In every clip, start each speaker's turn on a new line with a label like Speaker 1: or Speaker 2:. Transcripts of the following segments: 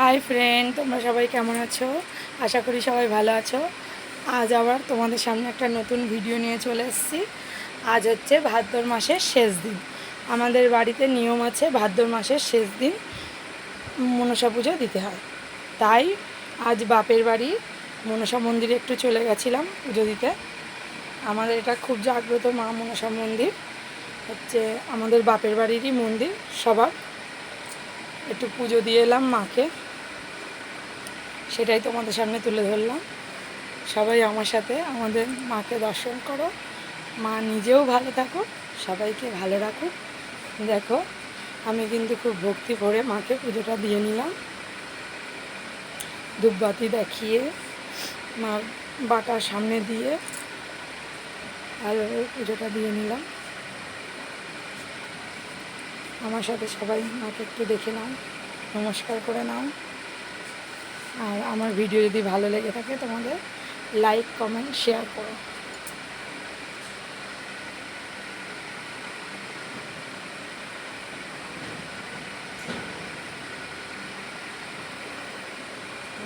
Speaker 1: Hi friend, তোমরা সবাই কেমন আছো? আশা করি সবাই ভালো আছো। আজ আবার তোমাদের সামনে একটা নতুন ভিডিও নিয়ে চলে এসেছি। আজ হচ্ছে ভাদ্র মাসের শেষ দিন। আমাদের বাড়িতে নিয়ম আছে ভাদ্র মাসের শেষ দিন মনসা পুজো দিতে হয়। তাই আজ বাপের বাড়ি মনসা মন্দিরে একটু চলে গেছিলাম পুজো দিতে। আমাদের এটা খুব জাগ্রত মা মনসা মন্দির, হচ্ছে আমাদের বাপের বাড়িরই মন্দির। সবার একটু পুজো দিয়ে এলাম মাকে, সেটাই তোমাদের সামনে তুলে ধরলাম। সবাই আমার সাথে আমাদের মাকে দর্শন করো, মা নিজেও ভালো থাকুক, সবাইকে ভালো রাখুক। দেখো, আমি কিন্তু খুব ভক্তি ভরে মাকে পুজোটা দিয়ে নিলাম। ধূপবাতি দেখিয়ে মার বাটার সামনে দিয়ে ভালোভাবে পুজোটা দিয়ে নিলাম। আমার সাথে সবাই মাকে একটু দেখে নাও, নমস্কার করে নাও। আর আমার ভিডিও যদি ভালো লেগে থাকে তোমাদের লাইক, কমেন্ট, শেয়ার করো।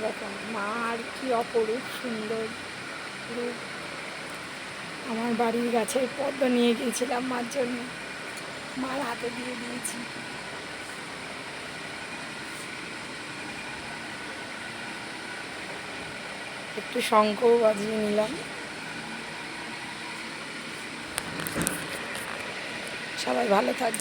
Speaker 1: দেখো মার কি অপরূপ সুন্দর রূপ। আমার বাড়ির গাছের পদ্ম নিয়ে গিয়েছিলাম মার জন্য, মার হাতে দিয়ে দিয়েছি। একটু শঙ্খও বাজিয়ে নিলাম। সবাই ভালো থাকবে।